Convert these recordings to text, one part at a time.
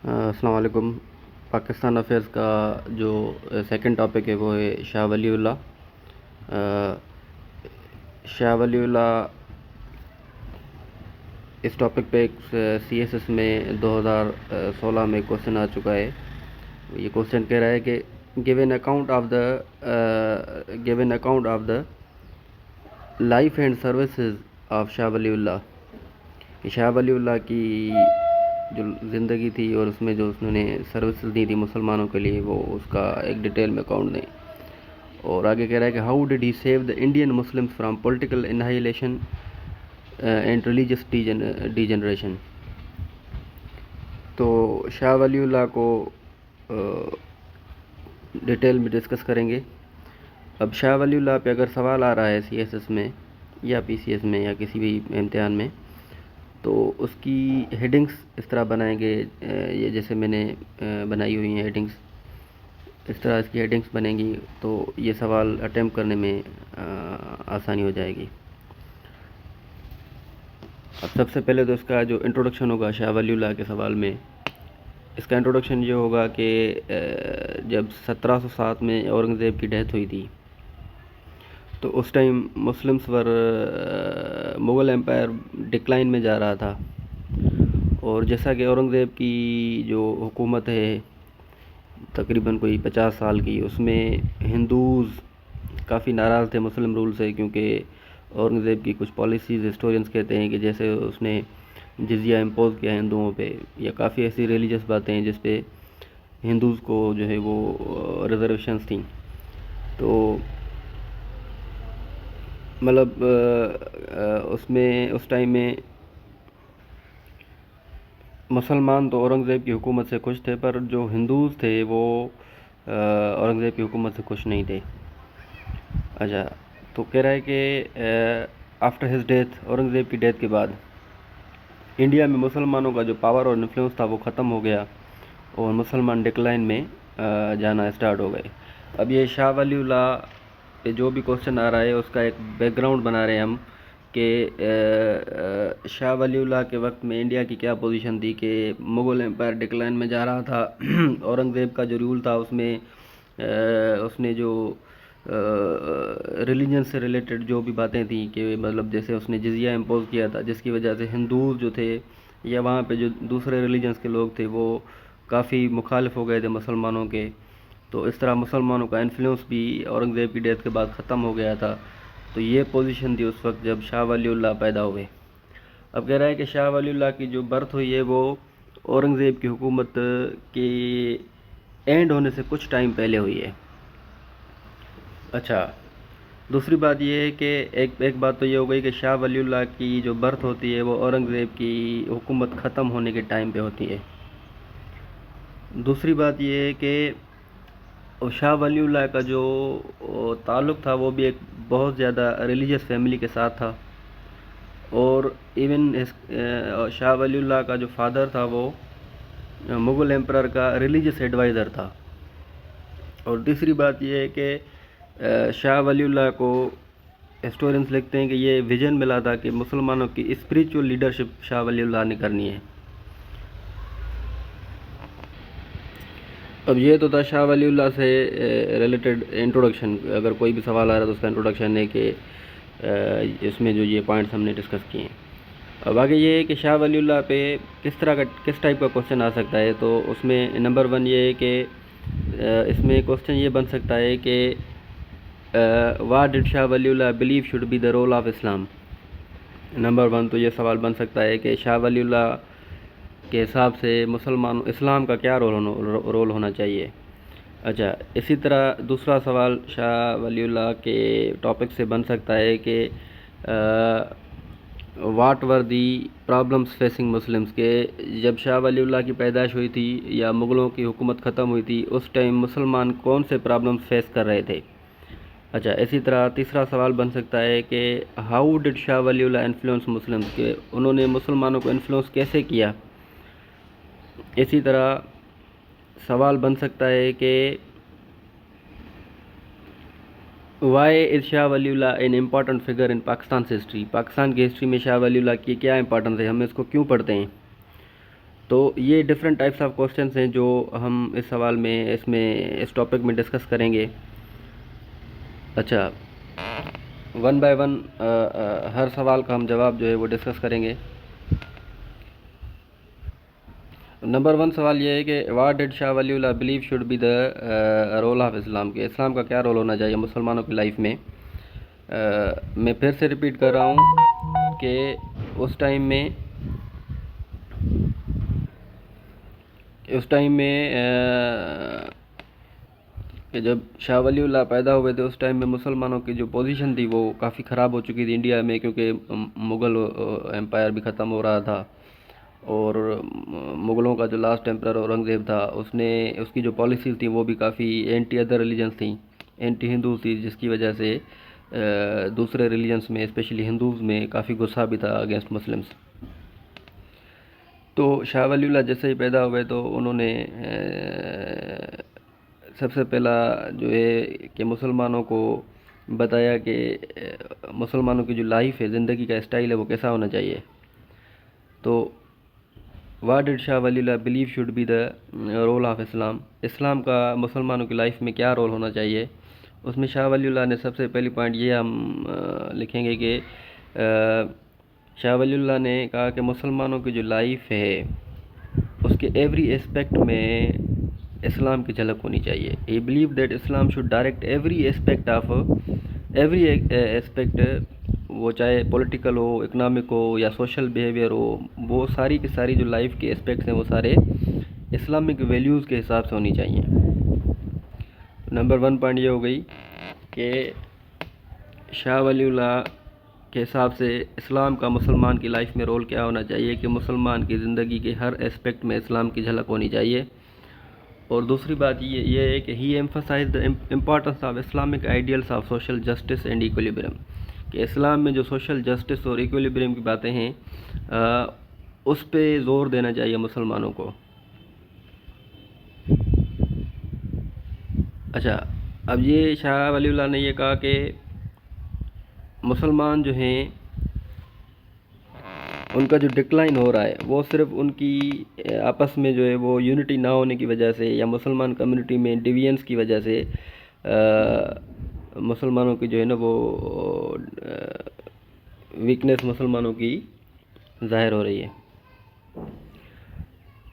السلام علیکم۔ پاکستان افیئرس کا جو سیکنڈ ٹاپک ہے وہ ہے شاہ ولی اللہ۔ شاہ ولی اللہ اس ٹاپک پہ ایک سی ایس ایس میں 2016 میں کوشچن آ چکا ہے۔ یہ کوشچن کہہ رہا ہے کہ given account of the life and services of Shah Wali Allah, کہ شاہ ولی اللہ کی جو زندگی تھی اور اس میں جو انہوں نے سروسز دی تھی مسلمانوں کے لیے، وہ اس کا ایک ڈیٹیل میں اکاؤنٹ دیں۔ اور آگے کہہ رہا ہے کہ how did he save the Indian Muslims from political annihilation and religious degeneration. تو شاہ ولی اللہ کو ڈیٹیل میں ڈسکس کریں گے۔ اب شاہ ولی اللہ پہ اگر سوال آ رہا ہے سی ایس ایس میں یا پی سی ایس میں یا کسی بھی امتحان میں، تو اس کی ہیڈنگس اس طرح بنائیں گے، یہ جیسے میں نے بنائی ہوئی ہیں ہیڈنگس، اس طرح اس کی ہیڈنگس بنیں گی تو یہ سوال اٹیمپٹ کرنے میں آسانی ہو جائے گی۔ اب سب سے پہلے تو اس کا جو انٹروڈکشن ہوگا شاہ ولی اللہ کے سوال میں، اس کا انٹروڈکشن یہ ہوگا کہ جب 1707 میں اورنگزیب کی ڈیتھ ہوئی تھی تو اس ٹائم مسلمس پر مغل امپائر ڈکلائن میں جا رہا تھا، اور جیسا کہ اورنگزیب کی جو حکومت ہے تقریباً کوئی 50 سال کی، اس میں ہندوز کافی ناراض تھے مسلم رول سے، کیونکہ اورنگزیب کی کچھ پالیسیز ہسٹورینز کہتے ہیں کہ جیسے اس نے جزیہ امپوز کیا ہندوؤں پہ، یا کافی ایسی ریلیجس باتیں ہیں جس پہ ہندوز کو جو ہے وہ ریزرویشنز تھیں۔ تو مطلب اس ٹائم میں مسلمان تو اورنگزیب کی حکومت سے خوش تھے، پر جو ہندوز تھے وہ اورنگزیب کی حکومت سے خوش نہیں تھے۔ اچھا، تو کہہ رہا ہے کہ آفٹر ہز ڈیتھ، اورنگزیب کی ڈیتھ کے بعد انڈیا میں مسلمانوں کا جو پاور اور انفلوئنس تھا وہ ختم ہو گیا، اور مسلمان ڈکلائن میں جانا اسٹارٹ ہو گئے۔ اب یہ شاہ ولی اللہ پہ جو بھی کوشچن آ رہا ہے اس کا ایک بیک گراؤنڈ بنا رہے ہیں ہم، کہ شاہ ولی اللہ کے وقت میں انڈیا کی کیا پوزیشن تھی، کہ مغل امپائر ڈکلائن میں جا رہا تھا، اورنگزیب کا جو رول تھا اس میں اس نے جو ریلیجن سے ریلیٹڈ جو بھی باتیں تھیں، کہ مطلب جیسے اس نے جزیہ امپوز کیا تھا جس کی وجہ سے ہندوز جو تھے یا وہاں پہ جو دوسرے ریلیجنس کے لوگ تھے وہ کافی مخالف ہو گئے تھے مسلمانوں کے، تو اس طرح مسلمانوں کا انفلوئنس بھی اورنگزیب کی ڈیتھ کے بعد ختم ہو گیا تھا۔ تو یہ پوزیشن تھی اس وقت جب شاہ ولی اللہ پیدا ہوئے۔ اب کہہ رہا ہے کہ شاہ ولی اللہ کی جو برتھ ہوئی ہے وہ اورنگزیب کی حکومت کے اینڈ ہونے سے کچھ ٹائم پہلے ہوئی ہے۔ اچھا، دوسری بات یہ ہے کہ ایک بات تو یہ ہو گئی کہ شاہ ولی اللہ کی جو برتھ ہوتی ہے وہ اورنگزیب کی حکومت ختم ہونے کے ٹائم پہ ہوتی ہے۔ دوسری بات یہ ہے کہ شاہ ولی اللہ کا جو تعلق تھا وہ بھی ایک بہت زیادہ ریلیجس فیملی کے ساتھ تھا، اور ایون شاہ ولی اللہ کا جو فادر تھا وہ مغل ایمپرر کا ریلیجس ایڈوائزر تھا۔ اور تیسری بات یہ ہے کہ شاہ ولی اللہ کو ہسٹورینز لکھتے ہیں کہ یہ ویژن ملا تھا کہ مسلمانوں کی اسپریچول لیڈرشپ شاہ ولی اللہ نے کرنی ہے۔ اب یہ تو تھا شاہ ولی اللہ سے ریلیٹڈ انٹروڈکشن۔ اگر کوئی بھی سوال آ رہا ہے تو اس کا انٹروڈکشن ہے کہ اس میں جو یہ پوائنٹس ہم نے ڈسکس کیے ہیں۔ اب آگے یہ ہے کہ شاہ ولی اللہ پہ کس ٹائپ کا کوشچن آ سکتا ہے، تو اس میں نمبر 1 یہ ہے کہ اس میں کوشچن یہ بن سکتا ہے کہ what did Shah Wali Allah believe should be the role of Islam. Number 1 تو یہ سوال بن سکتا ہے کہ شاہ ولی اللہ کے حساب سے اسلام کا کیا رول ہونا چاہیے۔ اچھا، اسی طرح دوسرا سوال شاہ ولی اللہ کے ٹاپک سے بن سکتا ہے کہ what were the problems facing Muslims, کہ جب شاہ ولی اللہ کی پیدائش ہوئی تھی یا مغلوں کی حکومت ختم ہوئی تھی اس ٹائم مسلمان کون سے پرابلمس فیس کر رہے تھے۔ اچھا، اسی طرح تیسرا سوال بن سکتا ہے کہ how ڈڈ Shah Wali Allah influence Muslims, کہ انہوں نے مسلمانوں کو انفلوئنس کیسے کیا۔ اسی طرح سوال بن سکتا ہے کہ Y is Shah Wali Allah an important figure in Pakistan history, Pakistan کی ہسٹری میں شاہ ولی اللہ کی کیا امپورٹنس ہے، ہم اس کو کیوں پڑھتے ہیں۔ تو یہ ڈفرینٹ ٹائپس آف کوشچنس ہیں جو ہم اس سوال میں اس ٹاپک میں ڈسکس کریں گے. اچھا، ون بائی ون ہر سوال کا ہم جواب جو ہے وہ ڈسکس کریں گے. نمبر 1 سوال یہ ہے کہ what did Shah Wali Allah believe should be the role of Islam, کہ اسلام کا کیا رول ہونا چاہیے مسلمانوں کی لائف میں. میں پھر سے ریپیٹ کر رہا ہوں کہ اس ٹائم میں کہ جب شاہ ولی اللہ پیدا ہوئے تھے اس ٹائم میں مسلمانوں کی جو پوزیشن تھی وہ کافی خراب ہو چکی تھی انڈیا میں، کیونکہ مغل امپائر بھی ختم ہو رہا تھا، اور مغلوں کا جو لاسٹ امپرر اورنگزیب تھا اس کی جو پالیسیز تھیں وہ بھی کافی اینٹی ادر ریلیجنس تھیں، اینٹی ہندوز تھی، جس کی وجہ سے دوسرے ریلیجنس میں اسپیشلی ہندوز میں کافی غصہ بھی تھا اگینسٹ مسلمس. تو شاہ ولی اللہ جیسے ہی پیدا ہوئے تو انہوں نے سب سے پہلا جو ہے کہ مسلمانوں کو بتایا کہ مسلمانوں کی جو لائف ہے، زندگی کا اسٹائل ہے، وہ کیسا ہونا چاہیے. تو what did Shah Wali Allah believe should be the role of Islam, اسلام کا مسلمانوں کی لائف میں کیا رول ہونا چاہیے. اس میں شاہ ولی اللہ نے سب سے پہلی پوائنٹ یہ ہم لکھیں گے کہ شاہ ولی اللہ نے کہا کہ مسلمانوں کی جو لائف ہے اس کے ایوری اسپیکٹ میں اسلام کی جھلک ہونی چاہیے. He believe that Islam should direct every aspect وہ چاہے پولیٹیکل ہو، اکنامک ہو یا سوشل بیہیویئر ہو، وہ ساری کی ساری جو لائف کے اسپیکٹس ہیں وہ سارے اسلامک ویلیوز کے حساب سے ہونی چاہیے. نمبر 1 پوائنٹ یہ ہو گئی کہ شاہ ولی اللہ کے حساب سے اسلام کا مسلمان کی لائف میں رول کیا ہونا چاہیے کہ مسلمان کی زندگی کے ہر اسپیکٹ میں اسلام کی جھلک ہونی چاہیے. اور دوسری بات یہ ہے کہ he emphasize the importance of Islamic ideals of social justice and equilibrium, کہ اسلام میں جو سوشل جسٹس اور ایکولیبرم کی باتیں ہیں اس پہ زور دینا چاہیے مسلمانوں کو. اچھا، اب یہ شاہ ولی اللہ نے یہ کہا کہ مسلمان جو ہیں ان کا جو ڈکلائن ہو رہا ہے وہ صرف ان کی آپس میں جو ہے وہ یونٹی نہ ہونے کی وجہ سے یا مسلمان کمیونٹی میں ڈیوینس کی وجہ سے مسلمانوں کی جو ہے نا وہ ویکنیس مسلمانوں کی ظاہر ہو رہی ہے.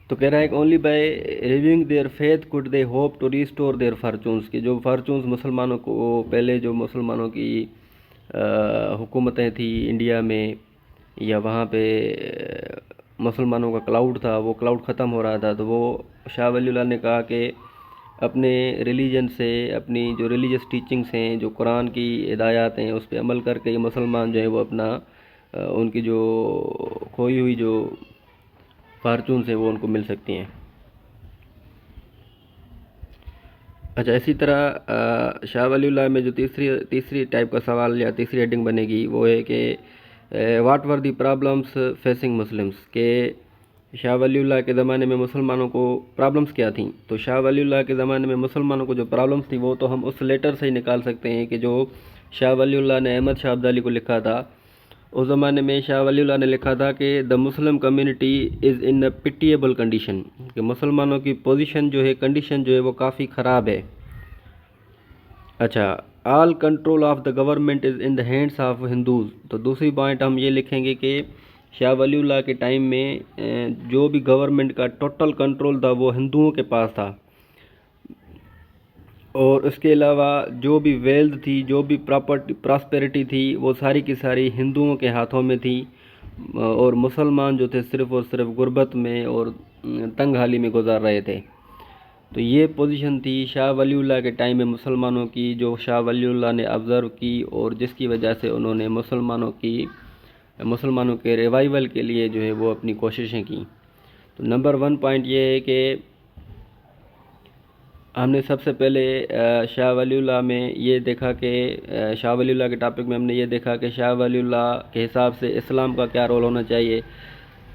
تو کہہ رہا ہے کہ only by reviving their faith could they hope to restore their fortunes, کہ جو فارچونس مسلمانوں کو پہلے جو مسلمانوں کی حکومتیں تھیں انڈیا میں یا وہاں پہ مسلمانوں کا کلاؤڈ تھا، وہ کلاؤڈ ختم ہو رہا تھا. تو وہ شاہ ولی اللہ نے کہا کہ اپنے ریلیجن سے، اپنی جو ریلیجس ٹیچنگس ہیں، جو قرآن کی ہدایات ہیں، اس پہ عمل کر کے یہ مسلمان جو ہیں وہ اپنا ان کی جو کھوئی ہوئی جو فارچونس ہیں وہ ان کو مل سکتی ہیں. اچھا، اسی طرح شاہ ولی اللہ میں جو تیسری ٹائپ کا سوال یا تیسری ہیڈنگ بنے گی وہ ہے کہ what were the problems facing Muslims, کہ شاہ ولی اللہ کے زمانے میں مسلمانوں کو پرابلمس کیا تھیں. تو شاہ ولی اللہ کے زمانے میں مسلمانوں کو جو پرابلمس تھیں وہ تو ہم اس لیٹر سے ہی نکال سکتے ہیں کہ جو شاہ ولی اللہ نے احمد شاہ ابدالی کو لکھا تھا. اس زمانے میں شاہ ولی اللہ نے لکھا تھا کہ دا مسلم community is in a پٹیبل condition, کہ مسلمانوں کی پوزیشن جو ہے، کنڈیشن جو ہے وہ کافی خراب ہے. اچھا، all control of the government is in the hands of Hindus. تو دوسری پوائنٹ ہم یہ لکھیں گے کہ شاہ ولی اللہ کے ٹائم میں جو بھی گورنمنٹ کا ٹوٹل کنٹرول تھا وہ ہندوؤں کے پاس تھا، اور اس کے علاوہ جو بھی ویلتھ تھی، جو بھی پراسپیرٹی تھی، وہ ساری کی ساری ہندوؤں کے ہاتھوں میں تھی، اور مسلمان جو تھے صرف اور صرف غربت میں اور تنگ حالی میں گزار رہے تھے. تو یہ پوزیشن تھی شاہ ولی اللہ کے ٹائم میں مسلمانوں کی، جو شاہ ولی اللہ نے آبزرو کی اور جس کی وجہ سے انہوں نے مسلمانوں کے ریوائول کے لیے جو ہے وہ اپنی کوششیں کی. تو نمبر 1 پوائنٹ یہ ہے کہ ہم نے سب سے پہلے شاہ ولی اللہ میں یہ دیکھا کہ شاہ ولی اللہ کے ٹاپک میں ہم نے یہ دیکھا کہ شاہ ولی اللہ کے حساب سے اسلام کا کیا رول ہونا چاہیے.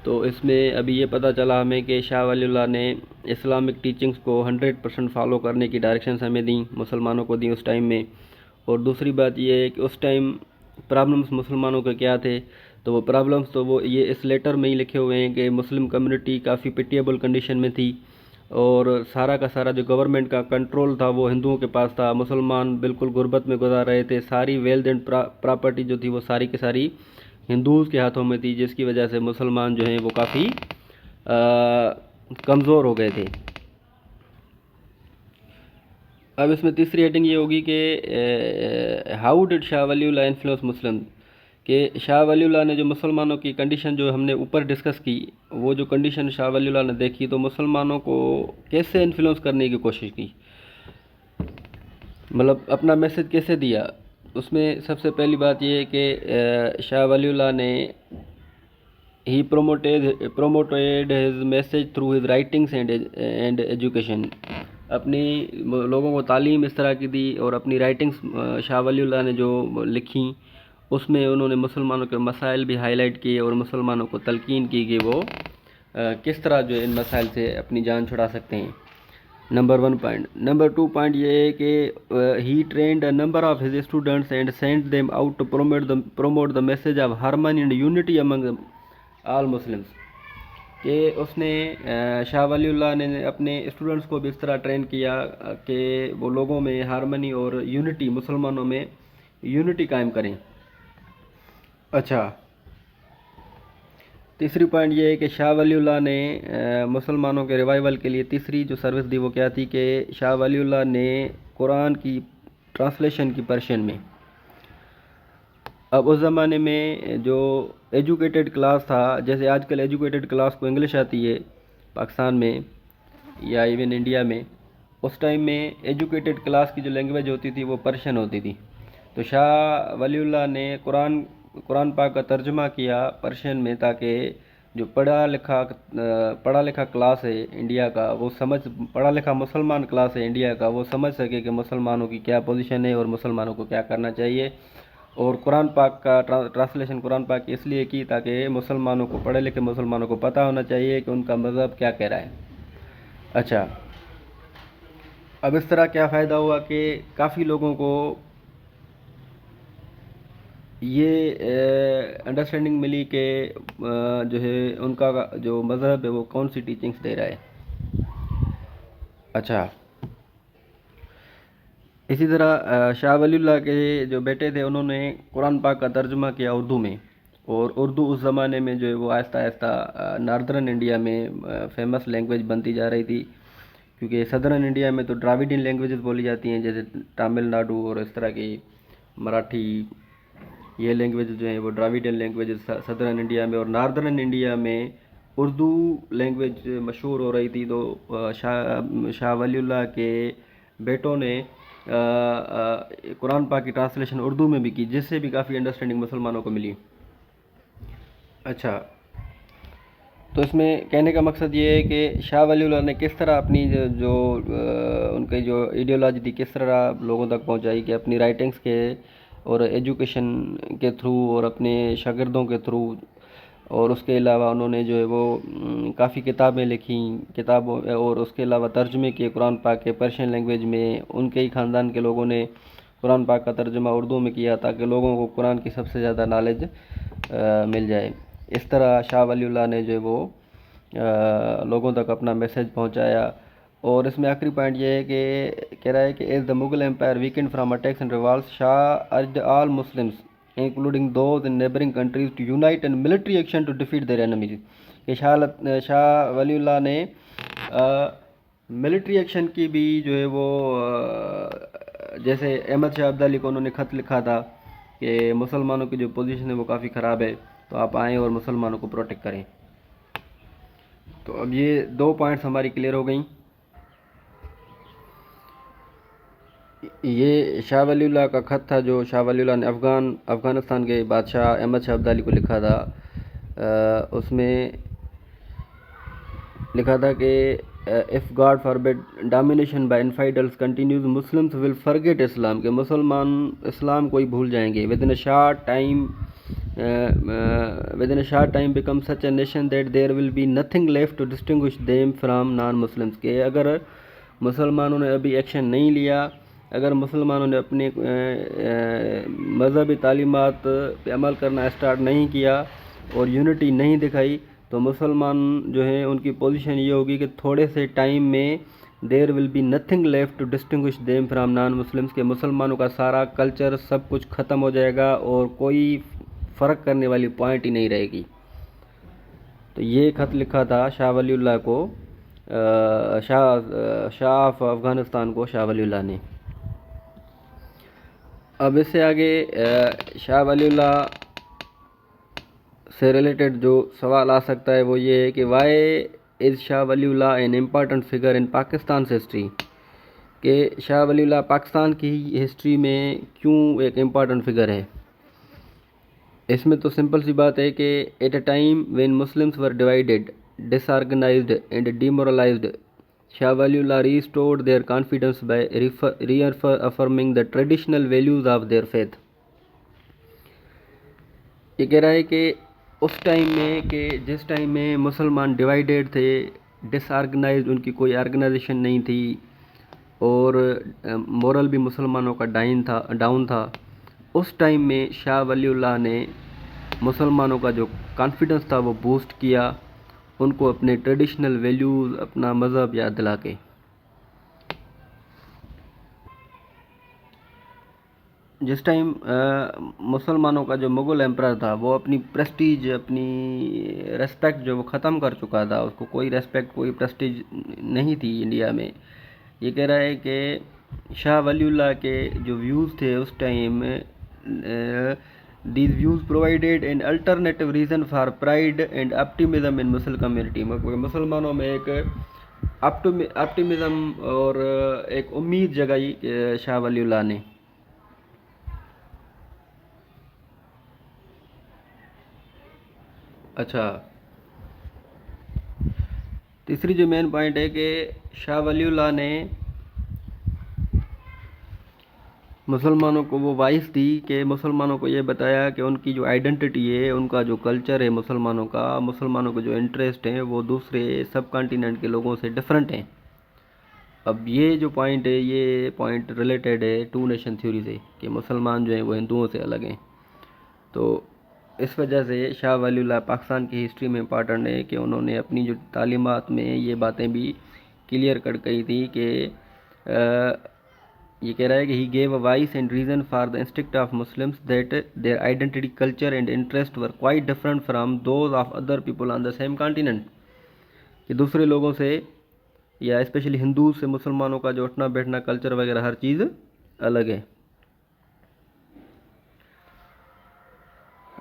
تو اس میں ابھی یہ پتہ چلا ہمیں کہ شاہ ولی اللہ نے اسلامک ٹیچنگز کو 100% فالو کرنے کی ڈائریکشنز ہمیں دیں، مسلمانوں کو دیں اس ٹائم میں. اور دوسری بات یہ ہے کہ اس ٹائم پرابلمس مسلمانوں کے کیا تھے. تو وہ پرابلمس تو وہ یہ اس لیٹر میں ہی لکھے ہوئے ہیں کہ مسلم کمیونٹی کافی پٹیبل کنڈیشن میں تھی اور سارا کا سارا جو گورنمنٹ کا کنٹرول تھا وہ ہندوؤں کے پاس تھا. مسلمان بالکل غربت میں گزار رہے تھے. ساری ویلتھ اینڈ پراپرٹی جو تھی وہ ساری کی ساری ہندوز کے ہاتھوں میں تھی, جس کی وجہ سے مسلمان جو ہیں وہ کافی کمزور ہو گئے تھے. اب اس میں تیسری ہیڈنگ یہ ہوگی کہ how ڈڈ Shah Wali Allah influence مسلم, کہ شاہ ولی اللہ نے جو مسلمانوں کی کنڈیشن جو ہم نے اوپر ڈسکس کی, وہ جو کنڈیشن شاہ ولی اللہ نے دیکھی تو مسلمانوں کو کیسے انفلوئنس کرنے کی کوشش کی, مطلب اپنا میسج کیسے دیا. اس میں سب سے پہلی بات یہ ہے کہ شاہ ولی اللہ نے ہی promoted his message through his writings and education. اپنی لوگوں کو تعلیم اس طرح کی دی اور اپنی رائٹنگس شاہ ولی اللہ نے جو لکھیں اس میں انہوں نے مسلمانوں کے مسائل بھی ہائی لائٹ کیے اور مسلمانوں کو تلقین کی کہ وہ کس طرح جو ان مسائل سے اپنی جان چھڑا سکتے ہیں. Number 1 point. نمبر 2 پوائنٹ یہ ہے کہ he trained a number of his students and sent them out to promote the message of harmony and unity among all Muslims, کہ اس نے شاہ ولی اللہ نے اپنے اسٹوڈنٹس کو بھی اس طرح ٹرین کیا کہ وہ لوگوں میں ہارمنی اور یونٹی, مسلمانوں میں یونٹی قائم کریں. اچھا, تیسری پوائنٹ یہ ہے کہ شاہ ولی اللہ نے مسلمانوں کے ریوائول کے لیے تیسری جو سروس دی وہ کیا تھی کہ شاہ ولی اللہ نے قرآن کی ٹرانسلیشن کی پرشین میں. اب اس زمانے میں جو ایجوکیٹڈ کلاس تھا, جیسے آج کل ایجوکیٹڈ کلاس کو انگلش آتی ہے پاکستان میں یا ایون انڈیا میں, اس ٹائم میں ایجوکیٹڈ کلاس کی جو لینگویج ہوتی تھی وہ پرشین ہوتی تھی. تو شاہ ولی اللہ نے قرآن پاک کا ترجمہ کیا پرشین میں تاکہ جو پڑھا لکھا کلاس ہے انڈیا کا وہ پڑھا لکھا مسلمان کلاس ہے انڈیا کا وہ سمجھ سکے کہ مسلمانوں کی کیا پوزیشن ہے اور مسلمانوں کو کیا کرنا چاہیے. اور قرآن پاک کا ٹرانسلیشن قرآن پاک کی اس لیے کی تاکہ مسلمانوں کو, پڑھے لکھے مسلمانوں کو پتہ ہونا چاہیے کہ ان کا مذہب کیا کہہ رہا ہے. اچھا, اب اس طرح کیا فائدہ ہوا کہ کافی لوگوں کو یہ انڈرسٹینڈنگ ملی کہ جو ہے ان کا جو مذہب ہے وہ کون سی ٹیچنگس دے رہا ہے. اچھا, اسی طرح شاہ ولی اللہ کے جو بیٹے تھے انہوں نے قرآن پاک کا ترجمہ کیا اردو میں, اور اردو اس زمانے میں جو ہے وہ آہستہ آہستہ ناردرن انڈیا میں فیمس لینگویج بنتی جا رہی تھی, کیونکہ صدرن انڈیا میں تو ڈراویڈین لینگویجز بولی جاتی ہیں جیسے تامل ناڈو اور اس طرح کی مراٹھی, یہ لینگویجز جو ہیں وہ ڈراویڈین لینگویجز صدرن انڈیا میں, اور ناردرن انڈیا میں اردو لینگویج مشہور ہو رہی تھی. تو شاہ ولی اللہ کے بیٹوں نے قرآن پاک کی ٹرانسلیشن اردو میں بھی کی, جس سے بھی کافی انڈرسٹینڈنگ مسلمانوں کو ملی. اچھا, تو اس میں کہنے کا مقصد یہ ہے کہ شاہ ولی اللہ نے کس طرح اپنی جو ان کی جو ایڈیالوجی تھی کس طرح لوگوں تک پہنچائی, کہ اپنی رائٹنگس کے اور ایجوکیشن کے تھرو اور اپنے شاگردوں کے تھرو, اور اس کے علاوہ انہوں نے جو ہے وہ کافی کتابیں لکھیں اور اس کے علاوہ ترجمے کیے قرآن پاک کے پرشین لینگویج میں. ان کے ہی خاندان کے لوگوں نے قرآن پاک کا ترجمہ اردو میں کیا تاکہ لوگوں کو قرآن کی سب سے زیادہ نالج مل جائے. اس طرح شاہ ولی اللہ نے جو ہے وہ لوگوں تک اپنا میسج پہنچایا. اور اس میں آخری پوائنٹ یہ ہے کہ کہہ رہا ہے کہ as the Mughal empire weakened from attacks and rivals, Shah urged all Muslims including those in neighboring countries to unite in military action to defeat their enemies. کہ شاہ ولی اللہ نے ملٹری ایکشن کی بھی جو ہے وہ جیسے احمد شاہ عبدالی کو انہوں نے خط لکھا تھا کہ مسلمانوں کی جو پوزیشن ہے وہ کافی خراب ہے, تو آپ آئیں اور مسلمانوں کو پروٹیکٹ کریں. تو اب یہ 2 پوائنٹس ہماری کلیئر ہو گئیں. یہ شاہ ولی اللہ کا خط تھا جو شاہ ولی اللہ نے افغانستان کے بادشاہ احمد شاہ عبدالی کو لکھا تھا. اس میں لکھا تھا کہ if God forbid domination by infidels continues, Muslims will forget Islam, کہ مسلمان اسلام کو ہی بھول جائیں گے. within a short time become such a nation that there will be nothing left to distinguish them from non-Muslims. کہ اگر مسلمانوں نے ابھی ایکشن نہیں لیا اگر مسلمانوں نے اپنے مذہبی تعلیمات پہ عمل کرنا اسٹارٹ نہیں کیا اور یونٹی نہیں دکھائی تو مسلمان جو ہیں ان کی پوزیشن یہ ہوگی کہ تھوڑے سے ٹائم میں there will be nothing left to distinguish them from non Muslims, کے مسلمانوں کا سارا کلچر سب کچھ ختم ہو جائے گا اور کوئی فرق کرنے والی پوائنٹ ہی نہیں رہے گی۔ تو یہ خط لکھا تھا شاہ ولی اللہ کو، شاہ آف افغانستان کو شاہ ولی اللہ نے۔ اب اس سے آگے شاہ ولی اللہ سے ریلیٹڈ جو سوال آ سکتا ہے وہ یہ ہے کہ Y is Shah Wali Allah an important figure in Pakistan history, کہ شاہ ولی اللہ پاکستان کی ہسٹری میں کیوں ایک امپارٹنٹ فگر ہے۔ اس میں تو سمپل سی بات ہے کہ at a time when Muslims were divided, disorganized and demoralized, Shah Wali Allah restored their confidence by reaffirming the traditional values of their faith. یہ کہہ رہا ہے کہ اس ٹائم میں، کہ جس ٹائم میں مسلمان ڈیوائیڈیڈ تھے، ڈس آرگنائزڈ، ان کی کوئی آرگنائزیشن نہیں تھی اور مورل بھی مسلمانوں کا ڈاؤن تھا، اس ٹائم میں شاہ ولی اللہ نے مسلمانوں کا جو کانفیڈنس تھا وہ بوسٹ کیا، ان کو اپنے ٹریڈیشنل ویلیوز، اپنا مذہب یاد دلا کے۔ جس ٹائم مسلمانوں کا جو مغل ایمپرر تھا وہ اپنی پریسٹیج، اپنی ریسپیکٹ جو وہ ختم کر چکا تھا، اس کو کوئی ریسپیکٹ، کوئی پریسٹیج نہیں تھی انڈیا میں۔ یہ کہہ رہا ہے کہ شاہ ولی اللہ کے جو ویوز تھے اس time, these views provided an alternative reason for pride and optimism in Muslim community, مسلمانوں میں ایک آپٹیمزم اور ایک امید جگائی شاہ ولی اللہ نے۔ اچھا، تیسری جو مین پوائنٹ ہے کہ شاہ ولی اللہ نے مسلمانوں کو وہ وائس دی کہ مسلمانوں کو یہ بتایا کہ ان کی جو آئیڈنٹی ہے، ان کا جو کلچر ہے مسلمانوں کا، مسلمانوں کے جو انٹرسٹ ہیں وہ دوسرے سب کانٹیننٹ کے لوگوں سے ڈیفرنٹ ہیں۔ اب یہ جو پوائنٹ ہے، یہ پوائنٹ ریلیٹڈ ہے ٹو نیشن تھیوری سے، کہ مسلمان جو ہیں وہ ہندوؤں سے الگ ہیں۔ تو اس وجہ سے شاہ ولی اللہ پاکستان کی ہسٹری میں امپارٹنٹ ہے کہ انہوں نے اپنی جو تعلیمات میں یہ باتیں بھی کلیئر کٹ کہی تھی کہ یہ کہہ رہا ہے کہ he gave a voice and reason for the instinct of Muslims that their identity, culture and interest were quite different from those of other people on the same continent, کہ دوسرے لوگوں سے یا اسپیشلی ہندوز سے مسلمانوں کا جو اٹھنا بیٹھنا، کلچر وغیرہ ہر چیز الگ ہے۔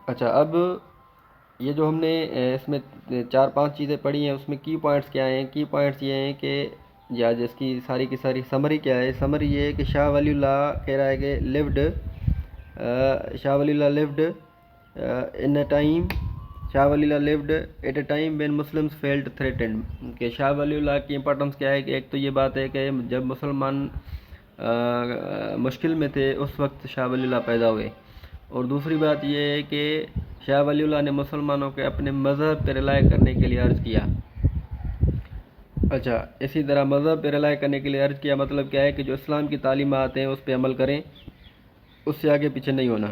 اچھا، اب یہ جو ہم نے اس میں 4-5 چیزیں پڑھی ہیں، اس میں کی پوائنٹس کیا ہیں؟ کی پوائنٹس یہ ہیں کہ یا جس کی ساری کی ساری سمری کیا ہے؟ سمری یہ ہے کہ شاہ ولی اللہ کہہ رہا ہے کہ Shah Wali Allah lived in a time, Shah Wali Allah lived at a time when Muslims felt threatened, کہ شاہ ولی اللہ کی امپورٹنس کیا ہے کہ ایک تو یہ بات ہے کہ جب مسلمان مشکل میں تھے اس وقت شاہ ولی اللہ پیدا ہوئے، اور دوسری بات یہ ہے کہ شاہ ولی اللہ نے مسلمانوں کے اپنے مذہب پہ رلائی کرنے کے لیے عرض کیا۔ اچھا، اسی طرح مذہب پہ رلائی کرنے کے لیے عرض کیا مطلب کیا ہے کہ جو اسلام کی تعلیمات ہیں اس پہ عمل کریں، اس سے آگے پیچھے نہیں ہونا۔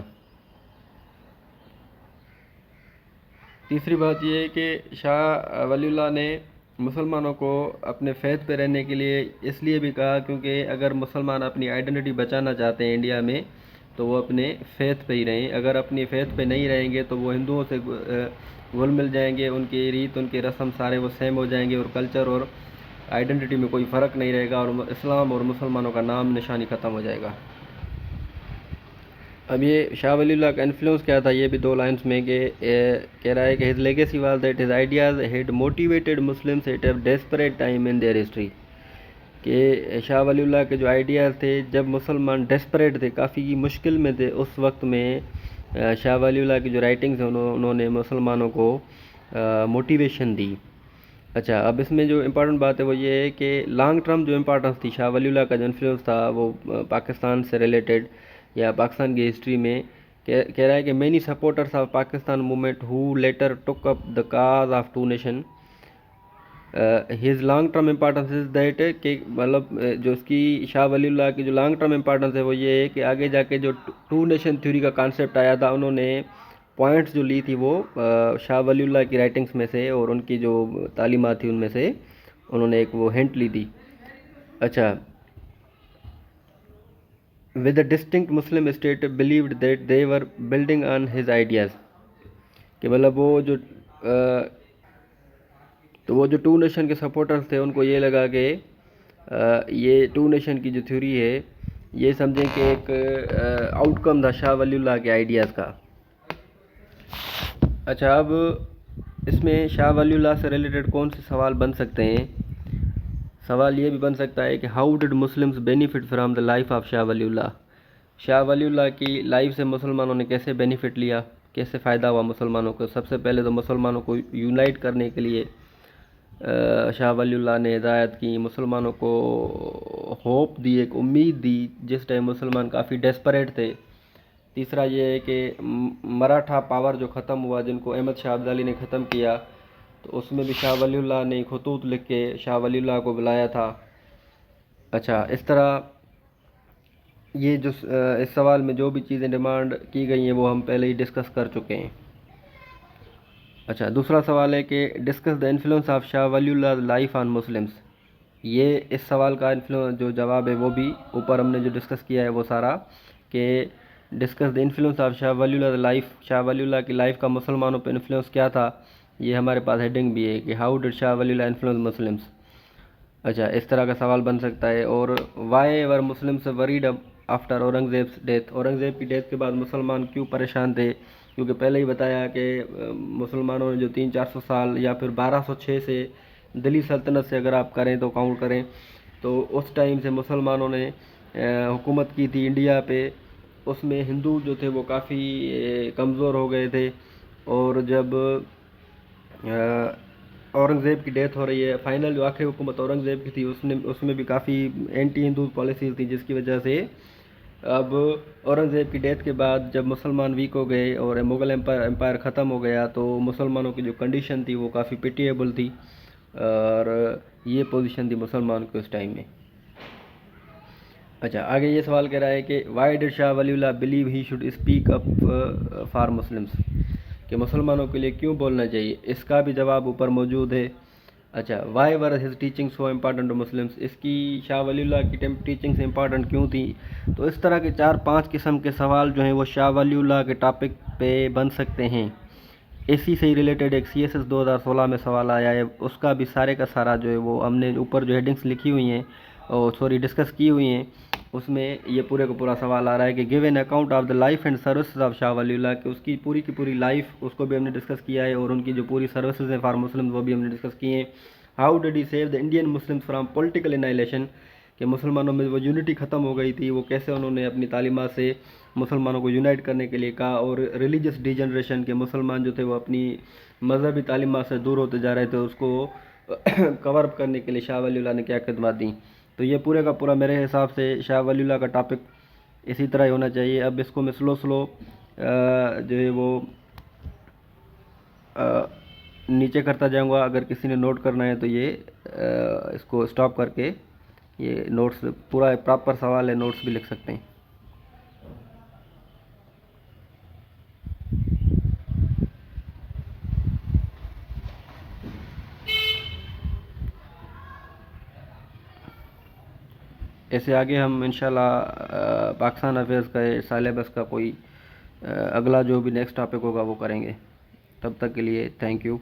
تیسری بات یہ ہے کہ شاہ ولی اللہ نے مسلمانوں کو اپنے فیتھ پہ رہنے کے لیے اس لیے بھی کہا کیونکہ اگر مسلمان اپنی آئیڈینٹی بچانا چاہتے ہیں انڈیا میں تو وہ اپنے فیتھ پہ ہی رہیں، اگر اپنی فیتھ پہ نہیں رہیں گے تو وہ ہندوؤں سے گھل مل جائیں گے، ان کی ریت، ان کے رسم سارے وہ سیم ہو جائیں گے، اور کلچر اور آئیڈینٹی میں کوئی فرق نہیں رہے گا، اور اسلام اور مسلمانوں کا نام نشانی ختم ہو جائے گا۔ اب یہ شاہ ولی اللہ کا انفلوئنس کیا تھا، یہ بھی 2 لائنس میں کہ کہہ رہا ہے کہ his legacy was that his ideas had motivated Muslims at a desperate time in their history، کہ شاہ ولی اللہ کے جو آئیڈیاز تھے جب مسلمان ڈیسپریٹ تھے، کافی مشکل میں تھے، اس وقت میں شاہ ولی اللہ کی جو رائٹنگز ہیں انہوں نے مسلمانوں کو موٹیویشن دی۔ اچھا، اب اس میں جو امپورٹنٹ بات ہے وہ یہ ہے کہ لانگ ٹرم جو امپورٹنس تھی شاہ ولی اللہ کا جو انفلوئنس تھا وہ پاکستان سے ریلیٹڈ یا پاکستان کی ہسٹری میں کہہ رہا ہے کہ many supporters of Pakistan movement who later took up the cause of two nation, his long term importance is that کہ مطلب جو اس کی شاہ ولی اللہ کی جو لانگ ٹرم امپارٹنس ہے وہ یہ ہے کہ آگے جا کے جو ٹو نیشن تھیوری کا کانسیپٹ آیا تھا انہوں نے پوائنٹس جو لی تھی وہ شاہ ولی اللہ کی رائٹنگس میں سے اور ان کی جو تعلیمات تھی ان میں سے انہوں نے ایک وہ ہنٹ لی تھی. اچھا, with a distinct Muslim state believed that they were building on his ideas کہ مطلب وہ جو تو وہ جو ٹو نیشن کے سپورٹرز تھے ان کو یہ لگا کہ یہ ٹو نیشن کی جو تھیوری ہے یہ سمجھیں کہ ایک آؤٹ کم تھا شاہ ولی اللہ کے آئیڈیاز کا. اچھا, اب اس میں شاہ ولی اللہ سے ریلیٹڈ کون سے سوال بن سکتے ہیں؟ سوال یہ بھی بن سکتا ہے کہ how did Muslims benefit from the life of Shah Wali Allah. شاہ ولی اللہ کی لائف سے مسلمانوں نے کیسے بینیفٹ لیا, کیسے فائدہ ہوا مسلمانوں کو؟ سب سے پہلے تو مسلمانوں کو یونائٹ کرنے کے لیے شاہ ولی اللہ نے ہدایت کی, مسلمانوں کو ہوپ دی, ایک امید دی جس ٹائم مسلمان کافی ڈیسپریٹ تھے. تیسرا یہ ہے کہ مراٹھا پاور جو ختم ہوا, جن کو احمد شاہ ابدالی نے ختم کیا, تو اس میں بھی شاہ ولی اللہ نے خطوط لکھ کے شاہ ولی اللہ کو بلایا تھا. اچھا, اس طرح یہ جو اس سوال میں جو بھی چیزیں ڈیمانڈ کی گئی ہیں وہ ہم پہلے ہی ڈسکس کر چکے ہیں. اچھا, دوسرا سوال ہے کہ discuss the influence of Shah Wali Allah life on Muslims. یہ اس سوال کا جو جواب ہے وہ بھی اوپر ہم نے جو ڈسکس کیا ہے وہ سارا, کہ discuss the influence of Shah Wali Allah life, شاہ ولی اللہ کی لائف کا مسلمانوں پہ انفلوئنس کیا تھا. یہ ہمارے پاس ہیڈنگ بھی ہے کہ how ڈڈ Shah Wali Allah influence Muslims. اچھا, اس طرح کا سوال بن سکتا ہے. اور why were Muslims worried after Aurangzeb's death. Aurangzeb کی ڈیتھ کے بعد مسلمان کیوں پریشان تھے؟ کیونکہ پہلے ہی بتایا کہ مسلمانوں نے جو 300-400 سال یا پھر 1206 سے دلی سلطنت سے اگر آپ کریں تو کاؤنٹ کریں تو اس ٹائم سے مسلمانوں نے حکومت کی تھی انڈیا پہ. اس میں ہندو جو تھے وہ کافی کمزور ہو گئے تھے, اور جب اورنگزیب کی ڈیتھ ہو رہی ہے, فائنل جو آخری حکومت اورنگزیب کی تھی اس میں بھی کافی اینٹی ہندو پالیسیز تھیں, جس کی وجہ سے اب اورنگزیب کی ڈیتھ کے بعد جب مسلمان ویک ہو گئے اور مغل امپائر ختم ہو گیا تو مسلمانوں کی جو کنڈیشن تھی وہ کافی پیٹیبل تھی, اور یہ پوزیشن تھی مسلمان کو اس ٹائم میں. اچھا, آگے یہ سوال کہہ رہا ہے کہ Y did Shah Wali Allah believe he should speak up for Muslims, کہ مسلمانوں کے لیے کیوں بولنا چاہیے؟ اس کا بھی جواب اوپر موجود ہے. اچھا, why were his teaching so important to Muslims, اس کی شاہ ولی اللہ کی ٹیچنگ سے امپارٹنٹ کیوں تھی؟ تو اس طرح کے 4-5 قسم کے سوال جو ہیں وہ شاہ ولی اللہ کے ٹاپک پہ بن سکتے ہیں. اسی سے ہی ریلیٹڈ ایک CSS 2016 میں سوال آیا ہے, اس کا بھی سارے کا سارا جو ہے وہ ہم نے اوپر جو ہیڈنگس لکھی ہوئی ہیں اور ڈسکس کی ہوئی ہیں, اس میں یہ پورے کا پورا سوال آ رہا ہے کہ give an account of the life and services of Shah Wali Allah, کہ اس کی پوری لائف اس کو بھی ہم نے ڈسکس کیا ہے, اور ان کی جو پوری سروسز ہیں فار مسلم وہ بھی ہم نے ڈسکس کیے ہیں. How did he save the Indian Muslim from political annihilation, کہ مسلمانوں میں وہ یونٹی ختم ہو گئی تھی, وہ کیسے انہوں نے اپنی تعلیمات سے مسلمانوں کو یونائٹ کرنے کے لیے کہا. اور ریلیجس ڈی جنریشن, کے مسلمان جو تھے وہ اپنی مذہبی تعلیمات سے دور ہوتے جا رہے تھے, اس کو کور اپ کرنے کے لیے شاہ ولی اللہ نے کیا خدمات دیں. تو یہ پورے کا پورا میرے حساب سے شاہ ولی اللہ کا ٹاپک اسی طرح ہی ہونا چاہیے. اب اس کو میں سلو جو ہے وہ نیچے کرتا جاؤں گا. اگر کسی نے نوٹ کرنا ہے تو یہ اس کو اسٹاپ کر کے یہ نوٹس, پورا پراپر سوال ہے, نوٹس بھی لکھ سکتے ہیں. ایسے آگے ہم انشاءاللہ پاکستان افیئرس کا سلیبس کا کوئی اگلا جو بھی نیکسٹ ٹاپک ہوگا وہ کریں گے. تب تک کے لیے تھینک یو.